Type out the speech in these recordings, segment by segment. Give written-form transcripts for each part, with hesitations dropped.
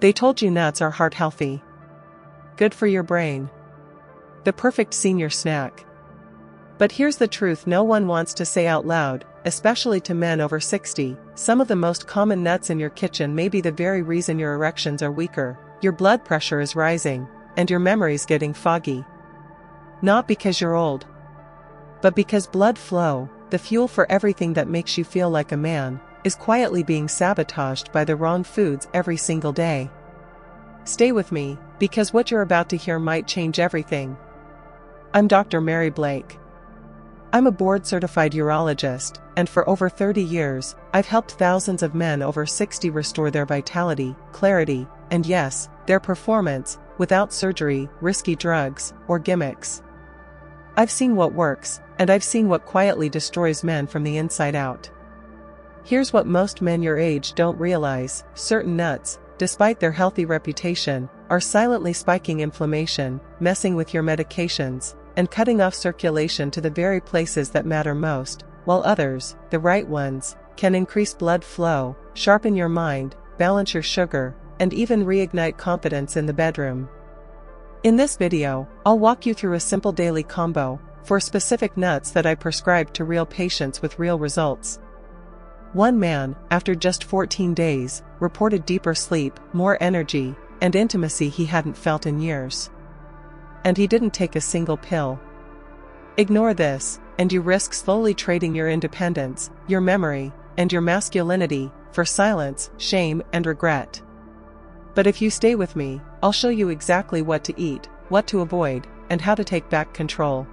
They told you nuts are heart healthy. Good for your brain. The perfect senior snack. But here's the truth no one wants to say out loud, especially to men over 60. Some of the most common nuts in your kitchen may be the very reason your erections are weaker, your blood pressure is rising, and your memory's getting foggy. Not because you're old, but because blood flow, the fuel for everything that makes you feel like a man, is quietly being sabotaged by the wrong foods every single day. Stay with me, because what you're about to hear might change everything. I'm Dr. Mary Blake. I'm a board-certified urologist, and for over 30 years, I've helped thousands of men over 60 restore their vitality, clarity, and yes, their performance, without surgery, risky drugs, or gimmicks. I've seen what works, and I've seen what quietly destroys men from the inside out. Here's what most men your age don't realize: certain nuts, despite their healthy reputation, are silently spiking inflammation, messing with your medications, and cutting off circulation to the very places that matter most, while others, the right ones, can increase blood flow, sharpen your mind, balance your sugar, and even reignite confidence in the bedroom. In this video, I'll walk you through a simple daily combo for specific nuts that I prescribed to real patients with real results. One man, after just 14 days, reported deeper sleep, more energy, and intimacy he hadn't felt in years. And he didn't take a single pill. Ignore this, and you risk slowly trading your independence, your memory, and your masculinity for silence, shame, and regret. But if you stay with me, I'll show you exactly what to eat, what to avoid, and how to take back control.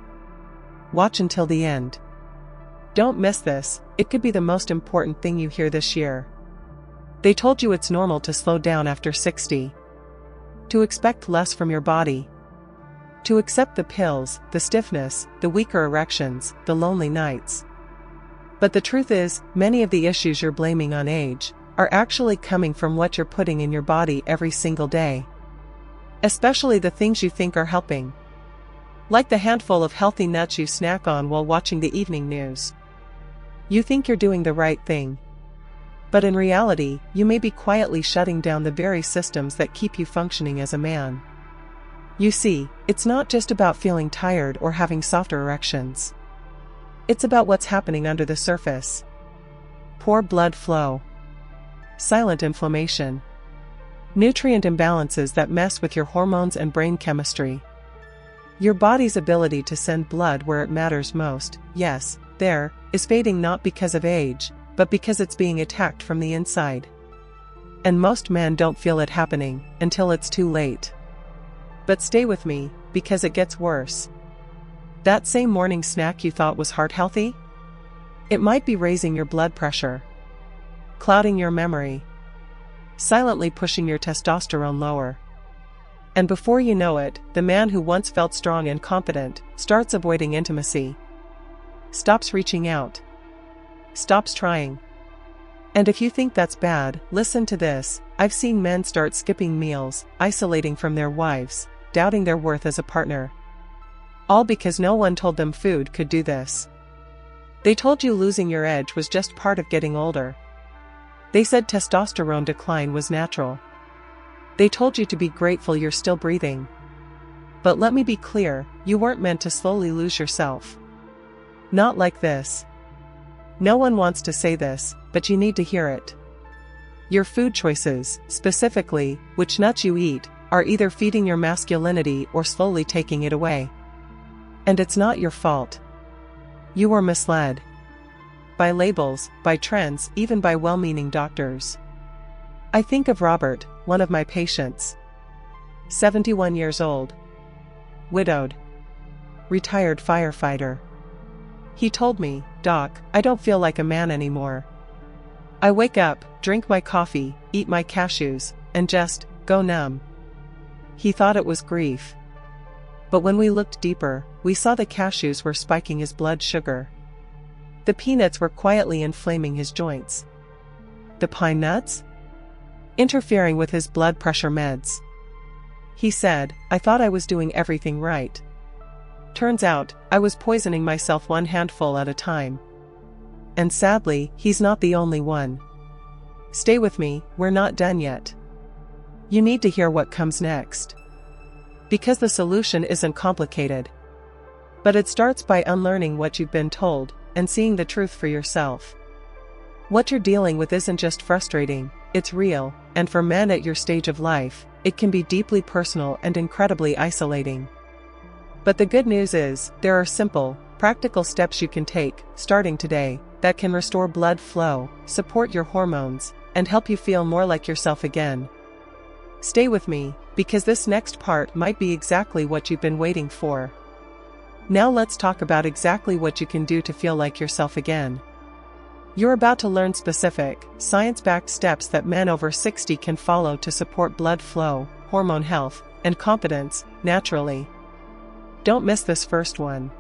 Watch until the end. Don't miss this, it could be the most important thing you hear this year. They told you it's normal to slow down after 60. To expect less from your body. To accept the pills, the stiffness, the weaker erections, the lonely nights. But the truth is, many of the issues you're blaming on age are actually coming from what you're putting in your body every single day. Especially the things you think are helping. Like the handful of healthy nuts you snack on while watching the evening news. You think you're doing the right thing. But in reality, you may be quietly shutting down the very systems that keep you functioning as a man. You see, it's not just about feeling tired or having softer erections. It's about what's happening under the surface. Poor blood flow. Silent inflammation. Nutrient imbalances that mess with your hormones and brain chemistry. Your body's ability to send blood where it matters most, yes, there, is fading not because of age, but because it's being attacked from the inside. And most men don't feel it happening until it's too late. But stay with me, because it gets worse. That same morning snack you thought was heart healthy? It might be raising your blood pressure, clouding your memory, silently pushing your testosterone lower. And before you know it, the man who once felt strong and confident starts avoiding intimacy, stops reaching out, stops trying. And if you think that's bad, listen to this. I've seen men start skipping meals, isolating from their wives, doubting their worth as a partner. All because no one told them food could do this. They told you losing your edge was just part of getting older. They said testosterone decline was natural. They told you to be grateful you're still breathing. But let me be clear, you weren't meant to slowly lose yourself. Not like this. No one wants to say this, but you need to hear it. Your food choices, specifically, which nuts you eat, are either feeding your masculinity or slowly taking it away. And it's not your fault. You were misled. By labels, by trends, even by well-meaning doctors. I think of Robert, one of my patients. 71 years old. Widowed. Retired firefighter. He told me, "Doc, I don't feel like a man anymore. I wake up, drink my coffee, eat my cashews, and just go numb." He thought it was grief. But when we looked deeper, we saw the cashews were spiking his blood sugar. The peanuts were quietly inflaming his joints. The pine nuts? Interfering with his blood pressure meds. He said, "I thought I was doing everything right. Turns out, I was poisoning myself one handful at a time." And sadly, he's not the only one. Stay with me, we're not done yet. You need to hear what comes next. Because the solution isn't complicated. But it starts by unlearning what you've been told and seeing the truth for yourself. What you're dealing with isn't just frustrating, it's real, and for men at your stage of life, it can be deeply personal and incredibly isolating. But the good news is, there are simple, practical steps you can take, starting today, that can restore blood flow, support your hormones, and help you feel more like yourself again. Stay with me, because this next part might be exactly what you've been waiting for. Now let's talk about exactly what you can do to feel like yourself again. You're about to learn specific, science-backed steps that men over 60 can follow to support blood flow, hormone health, and confidence, naturally. Don't miss this first one.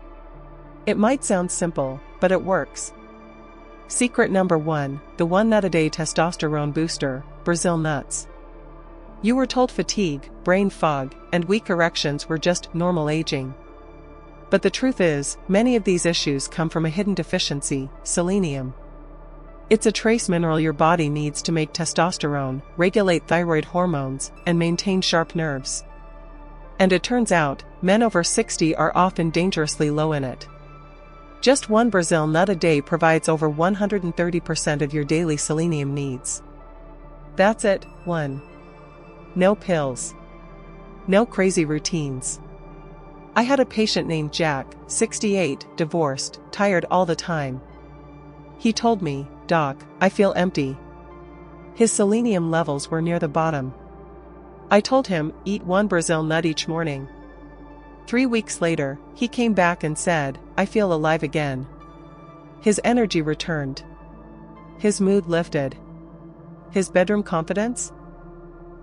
It might sound simple, but it works. Secret number 1, the 1 nut a day testosterone booster, Brazil nuts. You were told fatigue, brain fog, and weak erections were just normal aging. But the truth is, many of these issues come from a hidden deficiency, selenium. It's a trace mineral your body needs to make testosterone, regulate thyroid hormones, and maintain sharp nerves. And it turns out, men over 60 are often dangerously low in it. Just 1 Brazil nut a day provides over 130% of your daily selenium needs. That's it. 1. No pills. No crazy routines. I had a patient named Jack, 68, divorced, tired all the time. He told me, "Doc, I feel empty." His selenium levels were near the bottom. I told him, eat 1 Brazil nut each morning. 3 weeks later, he came back and said, "I feel alive again." His energy returned. His mood lifted. His bedroom confidence?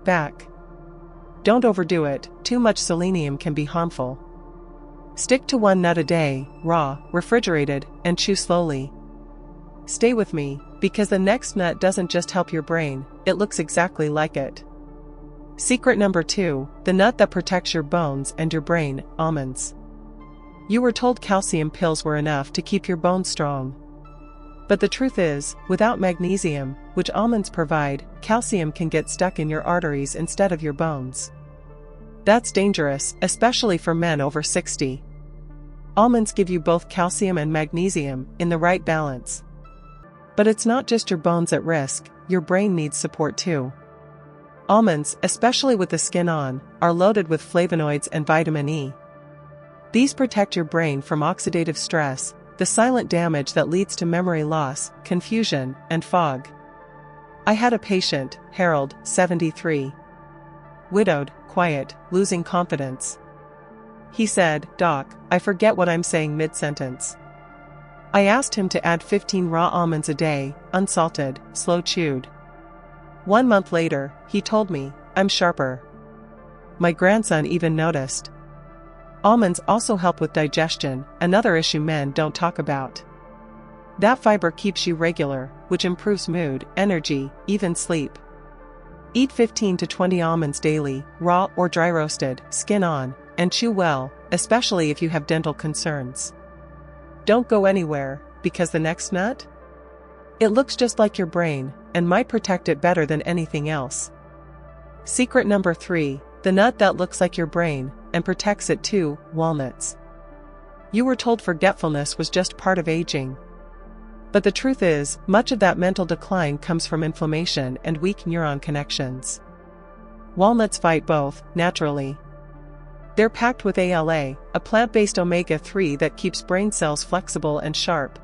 Back. Don't overdo it, too much selenium can be harmful. Stick to 1 nut a day, raw, refrigerated, and chew slowly. Stay with me, because the next nut doesn't just help your brain, it looks exactly like it. Secret number 2, the nut that protects your bones and your brain, almonds. You were told calcium pills were enough to keep your bones strong. But the truth is, without magnesium, which almonds provide, calcium can get stuck in your arteries instead of your bones. That's dangerous, especially for men over 60. Almonds give you both calcium and magnesium, in the right balance. But it's not just your bones at risk, your brain needs support too. Almonds, especially with the skin on, are loaded with flavonoids and vitamin E. These protect your brain from oxidative stress, the silent damage that leads to memory loss, confusion, and fog. I had a patient, Harold, 73. Widowed, quiet, losing confidence. He said, "Doc, I forget what I'm saying mid-sentence." I asked him to add 15 raw almonds a day, unsalted, slow-chewed. 1 month later, he told me, "I'm sharper." My grandson even noticed. Almonds also help with digestion, another issue men don't talk about. That fiber keeps you regular, which improves mood, energy, even sleep. Eat 15 to 20 almonds daily, raw or dry roasted, skin on, and chew well, especially if you have dental concerns. Don't go anywhere, because the next nut? It looks just like your brain, and might protect it better than anything else. Secret number 3, the nut that looks like your brain, and protects it too, walnuts. You were told forgetfulness was just part of aging. But the truth is, much of that mental decline comes from inflammation and weak neuron connections. Walnuts fight both, naturally. They're packed with ALA, a plant-based omega-3 that keeps brain cells flexible and sharp.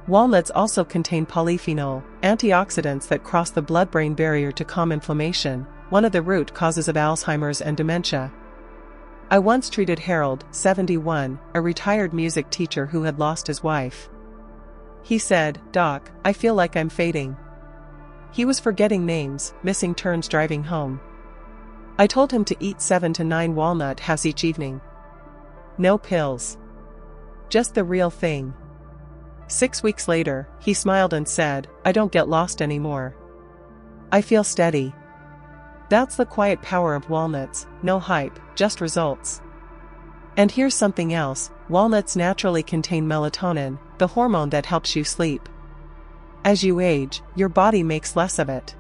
Walnuts also contain polyphenol, antioxidants that cross the blood-brain barrier to calm inflammation, one of the root causes of Alzheimer's and dementia. I once treated Harold, 71, a retired music teacher who had lost his wife. He said, "Doc, I feel like I'm fading." He was forgetting names, missing turns driving home. I told him to eat 7 to 9 walnut halves each evening. No pills. Just the real thing. 6 weeks later, he smiled and said, "I don't get lost anymore. I feel steady." That's the quiet power of walnuts, no hype, just results. And here's something else, walnuts naturally contain melatonin, the hormone that helps you sleep. As you age, your body makes less of it.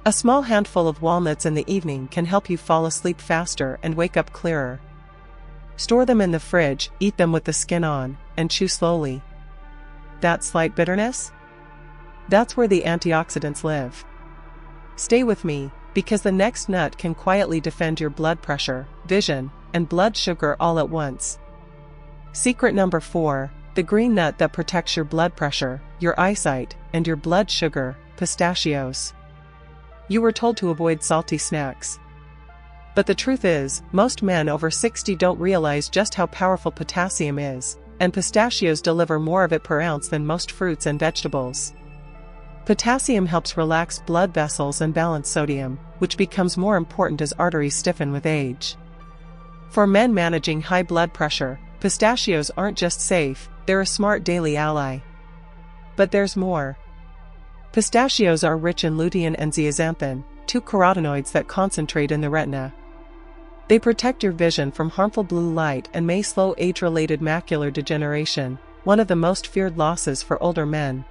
A small handful of walnuts in the evening can help you fall asleep faster and wake up clearer. Store them in the fridge, eat them with the skin on, and chew slowly. That slight bitterness? That's where the antioxidants live. Stay with me, because the next nut can quietly defend your blood pressure, vision, and blood sugar all at once. Secret number 4, the green nut that protects your blood pressure, your eyesight, and your blood sugar, pistachios. You were told to avoid salty snacks. But the truth is, most men over 60 don't realize just how powerful potassium is, and pistachios deliver more of it per ounce than most fruits and vegetables. Potassium helps relax blood vessels and balance sodium, which becomes more important as arteries stiffen with age. For men managing high blood pressure, pistachios aren't just safe, they're a smart daily ally. But there's more. Pistachios are rich in lutein and zeaxanthin, 2 carotenoids that concentrate in the retina. They protect your vision from harmful blue light and may slow age-related macular degeneration, one of the most feared losses for older men.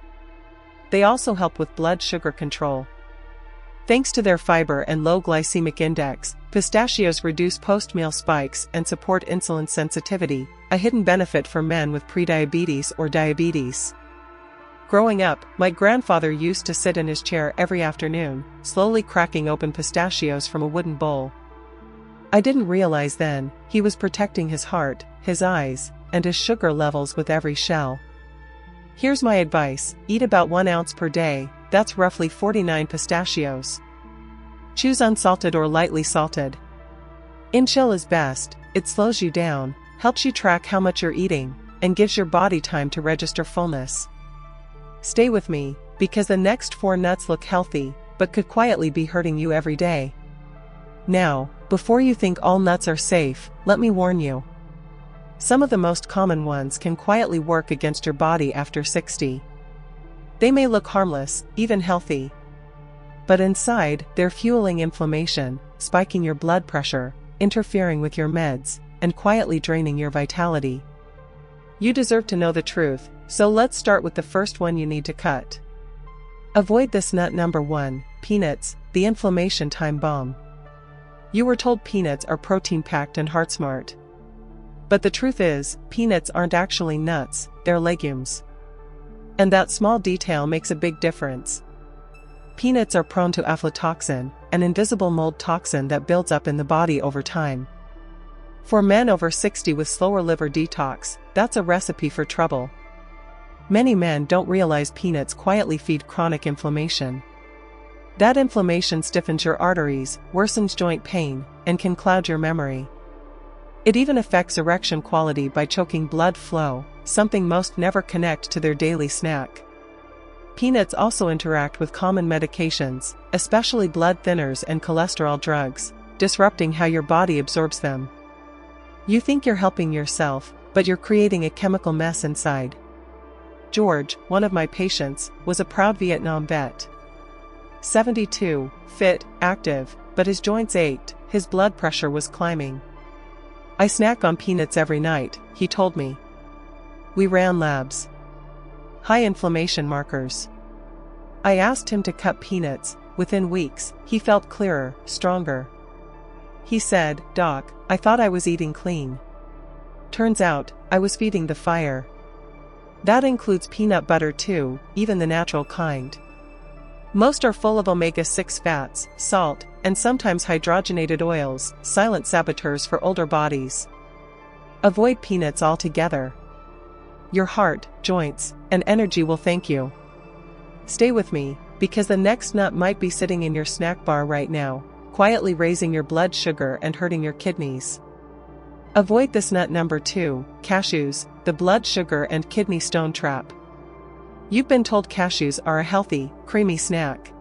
They also help with blood sugar control. Thanks to their fiber and low glycemic index, pistachios reduce post-meal spikes and support insulin sensitivity, a hidden benefit for men with prediabetes or diabetes. Growing up, my grandfather used to sit in his chair every afternoon, slowly cracking open pistachios from a wooden bowl. I didn't realize then, he was protecting his heart, his eyes, and his sugar levels with every shell. Here's my advice: eat about 1 ounce per day, that's roughly 49 pistachios. Choose unsalted or lightly salted. In-shell is best, it slows you down, helps you track how much you're eating, and gives your body time to register fullness. Stay with me, because the next 4 nuts look healthy, but could quietly be hurting you every day. Now, before you think all nuts are safe, let me warn you. Some of the most common ones can quietly work against your body after 60. They may look harmless, even healthy. But inside, they're fueling inflammation, spiking your blood pressure, interfering with your meds, and quietly draining your vitality. You deserve to know the truth, so let's start with the first one you need to cut. Avoid this nut. Number 1, peanuts, the inflammation time bomb. You were told peanuts are protein-packed and heart-smart. But the truth is, peanuts aren't actually nuts, they're legumes. And that small detail makes a big difference. Peanuts are prone to aflatoxin, an invisible mold toxin that builds up in the body over time. For men over 60 with slower liver detox, that's a recipe for trouble. Many men don't realize peanuts quietly feed chronic inflammation. That inflammation stiffens your arteries, worsens joint pain, and can cloud your memory. It even affects erection quality by choking blood flow, something most never connect to their daily snack. Peanuts also interact with common medications, especially blood thinners and cholesterol drugs, disrupting how your body absorbs them. You think you're helping yourself, but you're creating a chemical mess inside. George, one of my patients, was a proud Vietnam vet. 72, fit, active, but his joints ached, his blood pressure was climbing. "I snack on peanuts every night," he told me. We ran labs. High inflammation markers. I asked him to cut peanuts. Within weeks, he felt clearer, stronger. He said, "Doc, I thought I was eating clean. Turns out, I was feeding the fire." That includes peanut butter too, even the natural kind. Most are full of omega-6 fats, salt, and sometimes hydrogenated oils, silent saboteurs for older bodies. Avoid peanuts altogether. Your heart, joints, and energy will thank you. Stay with me, because the next nut might be sitting in your snack bar right now, quietly raising your blood sugar and hurting your kidneys. Avoid this nut. Number 2, cashews, the blood sugar and kidney stone trap. You've been told cashews are a healthy, creamy snack.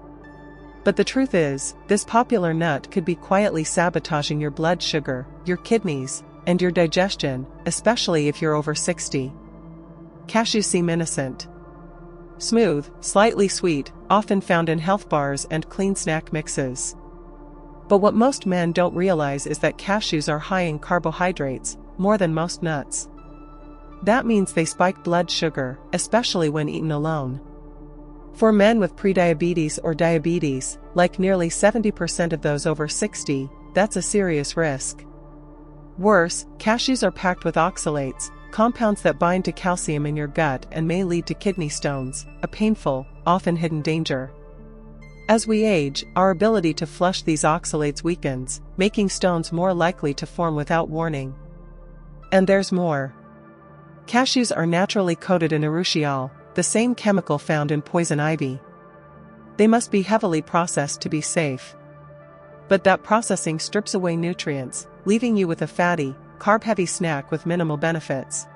But the truth is, this popular nut could be quietly sabotaging your blood sugar, your kidneys, and your digestion, especially if you're over 60. Cashews seem innocent. Smooth, slightly sweet, often found in health bars and clean snack mixes. But what most men don't realize is that cashews are high in carbohydrates, more than most nuts. That means they spike blood sugar, especially when eaten alone. For men with prediabetes or diabetes, like nearly 70% of those over 60, that's a serious risk. Worse, cashews are packed with oxalates, compounds that bind to calcium in your gut and may lead to kidney stones, a painful, often hidden danger. As we age, our ability to flush these oxalates weakens, making stones more likely to form without warning. And there's more. Cashews are naturally coated in urushiol, the same chemical found in poison ivy. They must be heavily processed to be safe. But that processing strips away nutrients, leaving you with a fatty, carb-heavy snack with minimal benefits.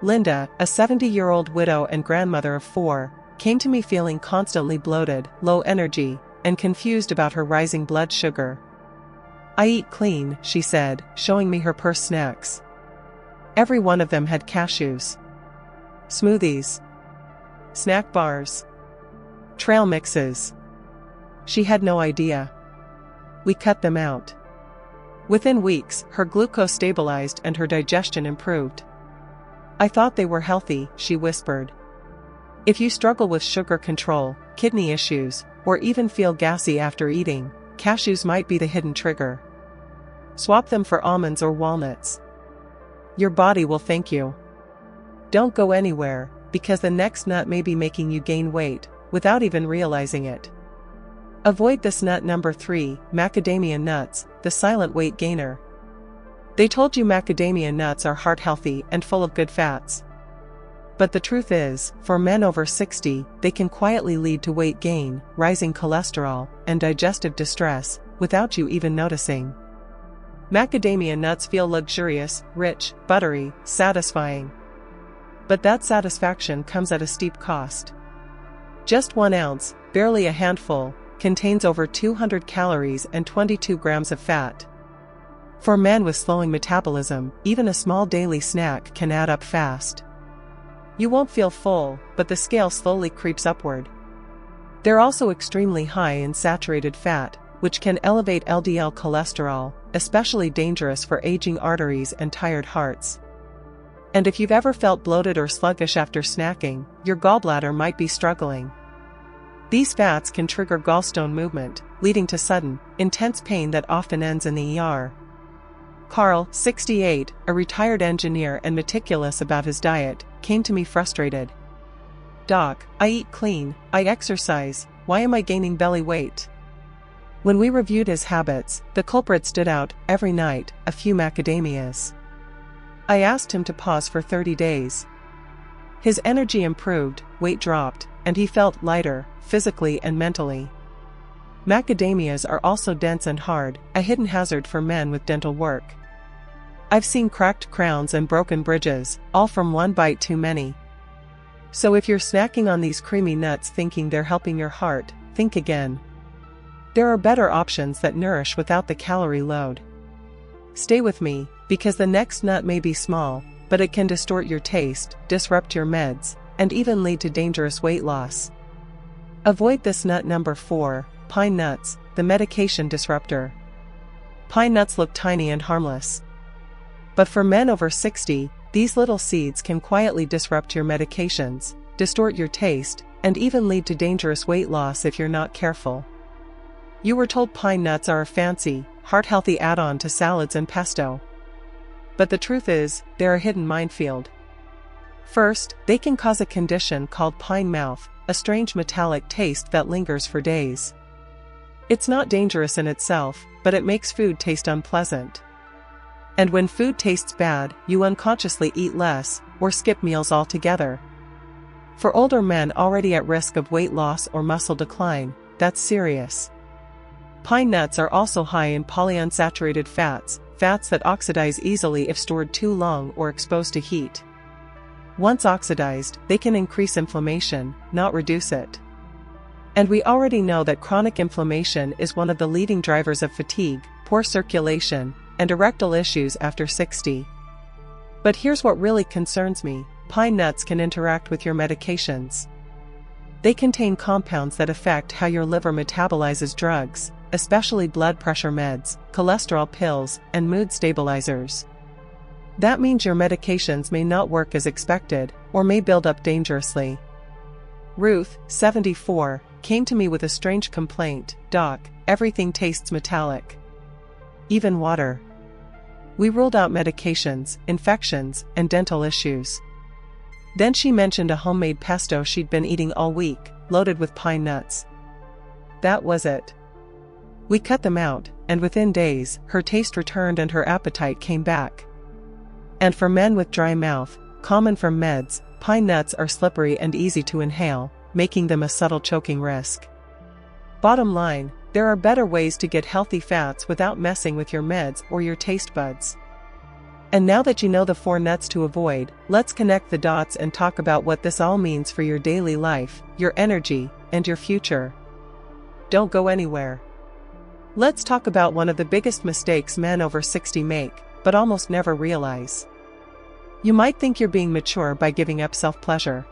Linda, a 70-year-old widow and grandmother of 4, came to me feeling constantly bloated, low energy, and confused about her rising blood sugar. "I eat clean," she said, showing me her purse snacks. Every one of them had cashews. Smoothies. Snack bars. Trail mixes. She had no idea. We cut them out. Within weeks, her glucose stabilized and her digestion improved. "I thought they were healthy," she whispered. If you struggle with sugar control, kidney issues, or even feel gassy after eating, cashews might be the hidden trigger. Swap them for almonds or walnuts. Your body will thank you. Don't go anywhere, because the next nut may be making you gain weight, without even realizing it. Avoid this nut number 3, macadamia nuts, the silent weight gainer. They told you macadamia nuts are heart healthy and full of good fats. But the truth is, for men over 60, they can quietly lead to weight gain, rising cholesterol, and digestive distress, without you even noticing. Macadamia nuts feel luxurious, rich, buttery, satisfying. But that satisfaction comes at a steep cost. Just 1 ounce, barely a handful, contains over 200 calories and 22 grams of fat. For men with slowing metabolism, even a small daily snack can add up fast. You won't feel full, but the scale slowly creeps upward. They're also extremely high in saturated fat, which can elevate LDL cholesterol, especially dangerous for aging arteries and tired hearts. And if you've ever felt bloated or sluggish after snacking, your gallbladder might be struggling. These fats can trigger gallstone movement, leading to sudden, intense pain that often ends in the ER. Carl, 68, a retired engineer and meticulous about his diet, came to me frustrated. "Doc, I eat clean, I exercise, why am I gaining belly weight?" When we reviewed his habits, the culprit stood out: every night, a few macadamias. I asked him to pause for 30 days. His energy improved, weight dropped, and he felt lighter, physically and mentally. Macadamias are also dense and hard, a hidden hazard for men with dental work. I've seen cracked crowns and broken bridges, all from one bite too many. So if you're snacking on these creamy nuts thinking they're helping your heart, think again. There are better options that nourish without the calorie load. Stay with me, because the next nut may be small, but it can distort your taste, disrupt your meds, and even lead to dangerous weight loss. Avoid this nut number 4, pine nuts, the medication disruptor. Pine nuts look tiny and harmless. But for men over 60, these little seeds can quietly disrupt your medications, distort your taste, and even lead to dangerous weight loss if you're not careful. You were told pine nuts are a fancy, heart-healthy add-on to salads and pesto. But the truth is, they're a hidden minefield. First, they can cause a condition called pine mouth, a strange metallic taste that lingers for days. It's not dangerous in itself, but it makes food taste unpleasant. And when food tastes bad, you unconsciously eat less, or skip meals altogether. For older men already at risk of weight loss or muscle decline, that's serious. Pine nuts are also high in polyunsaturated fats, fats that oxidize easily if stored too long or exposed to heat. Once oxidized, they can increase inflammation, not reduce it. And we already know that chronic inflammation is one of the leading drivers of fatigue, poor circulation, and erectile issues after 60. But here's what really concerns me: pine nuts can interact with your medications. They contain compounds that affect how your liver metabolizes drugs, especially blood pressure meds, cholesterol pills, and mood stabilizers. That means your medications may not work as expected, or may build up dangerously. Ruth, 74, came to me with a strange complaint. "Doc, everything tastes metallic. Even water." We ruled out medications, infections, and dental issues. Then she mentioned a homemade pesto she'd been eating all week, loaded with pine nuts. That was it. We cut them out, and within days, her taste returned and her appetite came back. And for men with dry mouth, common from meds, pine nuts are slippery and easy to inhale, making them a subtle choking risk. Bottom line, there are better ways to get healthy fats without messing with your meds or your taste buds. And now that you know the 4 nuts to avoid, let's connect the dots and talk about what this all means for your daily life, your energy, and your future. Don't go anywhere. Let's talk about one of the biggest mistakes men over 60 make, but almost never realize. You might think you're being mature by giving up self-pleasure.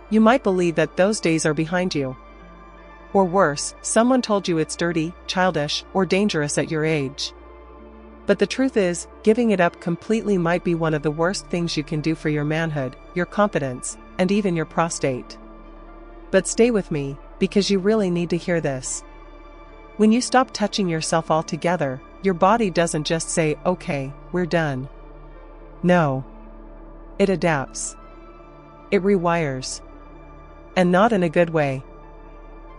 You might believe that those days are behind you. Or worse, someone told you it's dirty, childish, or dangerous at your age. But the truth is, giving it up completely might be one of the worst things you can do for your manhood, your confidence, and even your prostate. But stay with me, because you really need to hear this. When you stop touching yourself altogether, your body doesn't just say, "Okay, we're done." No. It adapts. It rewires. And not in a good way.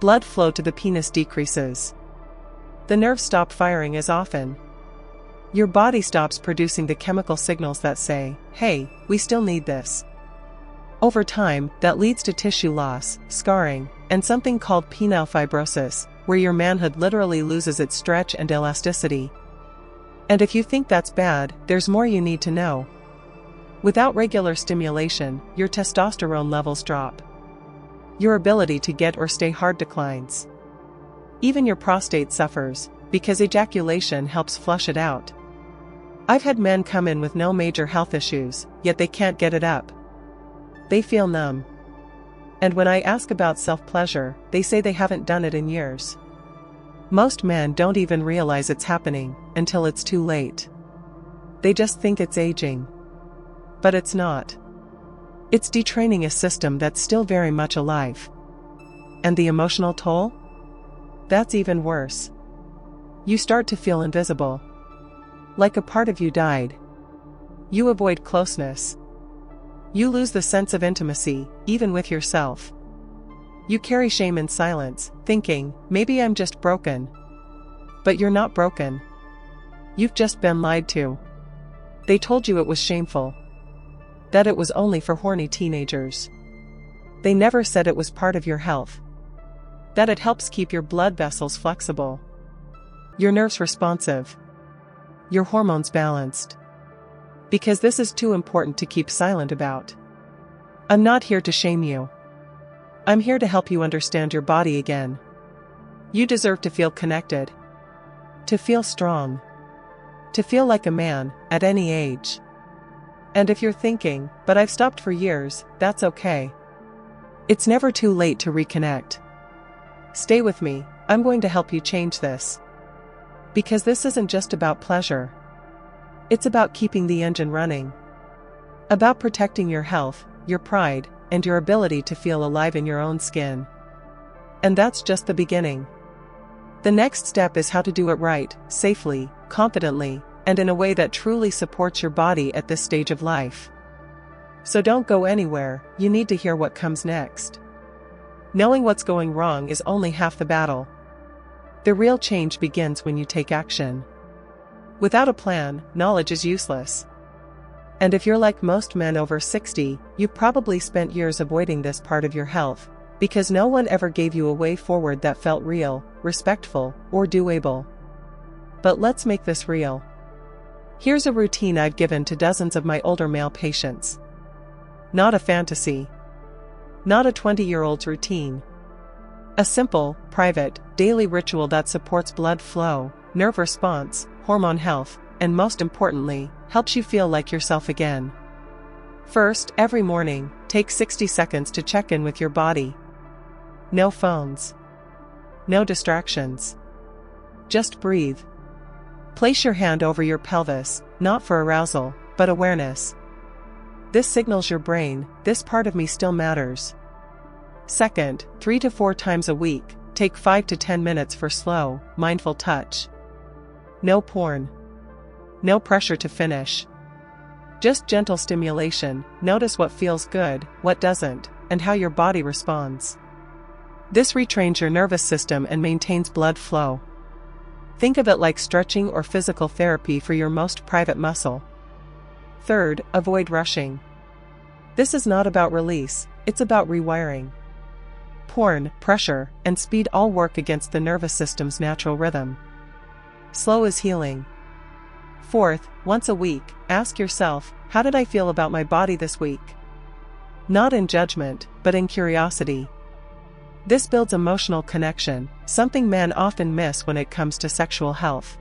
Blood flow to the penis decreases. The nerves stop firing as often. Your body stops producing the chemical signals that say, "Hey, we still need this." Over time, that leads to tissue loss, scarring, and something called penile fibrosis, where your manhood literally loses its stretch and elasticity. And if you think that's bad, there's more you need to know. Without regular stimulation, your testosterone levels drop. Your ability to get or stay hard declines. Even your prostate suffers, because ejaculation helps flush it out. I've had men come in with no major health issues, yet they can't get it up. They feel numb. And when I ask about self-pleasure, they say they haven't done it in years. Most men don't even realize it's happening until it's too late. They just think it's aging. But it's not. It's detraining a system that's still very much alive. And the emotional toll? That's even worse. You start to feel invisible. Like a part of you died. You avoid closeness. You lose the sense of intimacy, even with yourself. You carry shame in silence, thinking, "Maybe I'm just broken." But you're not broken. You've just been lied to. They told you it was shameful. That it was only for horny teenagers. They never said it was part of your health. That it helps keep your blood vessels flexible. Your nerves responsive. Your hormones balanced. Because this is too important to keep silent about. I'm not here to shame you. I'm here to help you understand your body again. You deserve to feel connected. To feel strong. To feel like a man, at any age. And if you're thinking, "But I've stopped for years," that's okay. It's never too late to reconnect. Stay with me, I'm going to help you change this. Because this isn't just about pleasure. It's about keeping the engine running. About protecting your health, your pride, and your ability to feel alive in your own skin. And that's just the beginning. The next step is how to do it right, safely, confidently, and in a way that truly supports your body at this stage of life. So don't go anywhere, you need to hear what comes next. Knowing what's going wrong is only half the battle. The real change begins when you take action. Without a plan, knowledge is useless. And if you're like most men over 60, you've probably spent years avoiding this part of your health, because no one ever gave you a way forward that felt real, respectful, or doable. But let's make this real. Here's a routine I've given to dozens of my older male patients. Not a fantasy. Not a 20-year-old's routine. A simple, private, daily ritual that supports blood flow, nerve response, hormone health, and most importantly, helps you feel like yourself again. First, every morning, take 60 seconds to check in with your body. No phones. No distractions. Just breathe. Place your hand over your pelvis, not for arousal, but awareness. This signals your brain, this part of me still matters. Second, 3 to 4 times a week, take 5 to 10 minutes for slow, mindful touch. No porn. No pressure to finish. Just gentle stimulation. Notice what feels good, what doesn't, and how your body responds. This retrains your nervous system and maintains blood flow. Think of it like stretching or physical therapy for your most private muscle. Third, avoid rushing. This is not about release, it's about rewiring. Porn, pressure, and speed all work against the nervous system's natural rhythm. Slow is healing. Fourth, once a week, ask yourself, how did I feel about my body this week? Not in judgment, but in curiosity. This builds emotional connection, something men often miss when it comes to sexual health.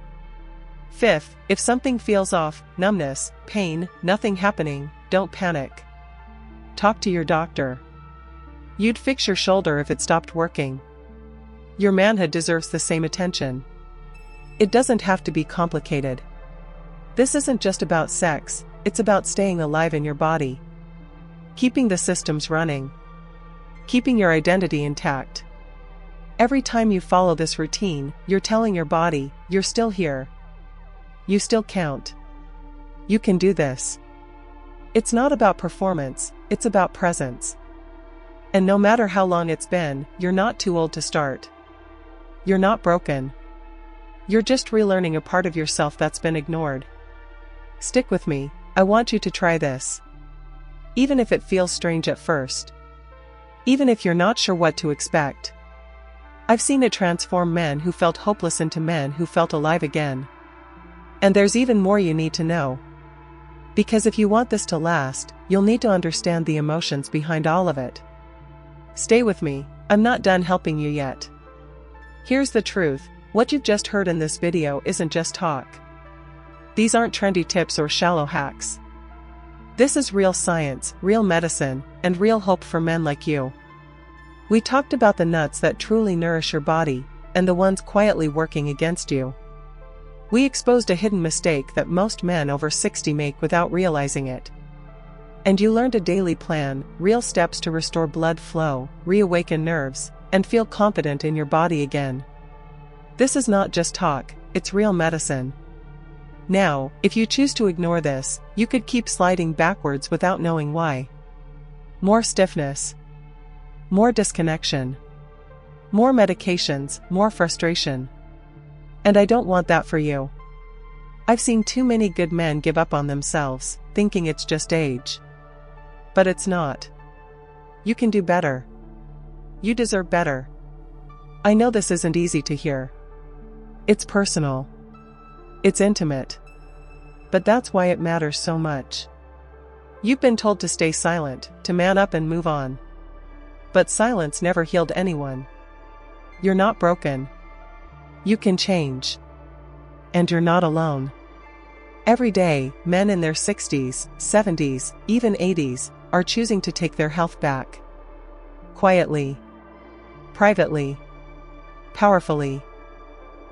Fifth, if something feels off, numbness, pain, nothing happening, don't panic. Talk to your doctor. You'd fix your shoulder if it stopped working. Your manhood deserves the same attention. It doesn't have to be complicated. This isn't just about sex, it's about staying alive in your body. Keeping the systems running. Keeping your identity intact. Every time you follow this routine, you're telling your body, you're still here. You still count. You can do this. It's not about performance, it's about presence. And no matter how long it's been, you're not too old to start. You're not broken. You're just relearning a part of yourself that's been ignored. Stick with me, I want you to try this. Even if it feels strange at first. Even if you're not sure what to expect. I've seen it transform men who felt hopeless into men who felt alive again. And there's even more you need to know. Because if you want this to last, you'll need to understand the emotions behind all of it. Stay with me, I'm not done helping you yet. Here's the truth, what you've just heard in this video isn't just talk. These aren't trendy tips or shallow hacks. This is real science, real medicine, and real hope for men like you. We talked about the nuts that truly nourish your body, and the ones quietly working against you. We exposed a hidden mistake that most men over 60 make without realizing it. And you learned a daily plan, real steps to restore blood flow, reawaken nerves, and feel confident in your body again. This is not just talk, it's real medicine. Now, if you choose to ignore this, you could keep sliding backwards without knowing why. More stiffness. More disconnection. More medications, more frustration. And I don't want that for you. I've seen too many good men give up on themselves, thinking it's just age. But it's not. You can do better. You deserve better. I know this isn't easy to hear. It's personal. It's intimate. But that's why it matters so much. You've been told to stay silent, to man up and move on. But silence never healed anyone. You're not broken. You can change. And you're not alone. Every day, men in their 60s, 70s, even 80s, are choosing to take their health back. Quietly. Privately. Powerfully.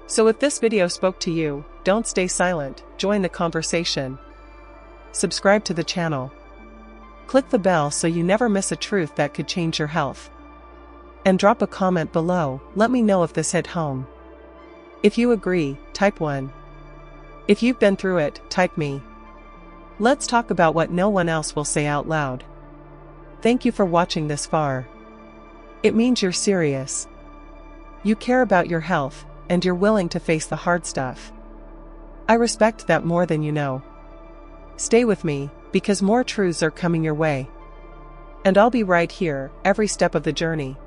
So if this video spoke to you, don't stay silent, join the conversation. Subscribe to the channel. Click the bell so you never miss a truth that could change your health. And drop a comment below, let me know if this hit home. If you agree, type 1. If you've been through it, type me. Let's talk about what no one else will say out loud. Thank you for watching this far. It means you're serious. You care about your health, and you're willing to face the hard stuff. I respect that more than you know. Stay with me, because more truths are coming your way. And I'll be right here, every step of the journey.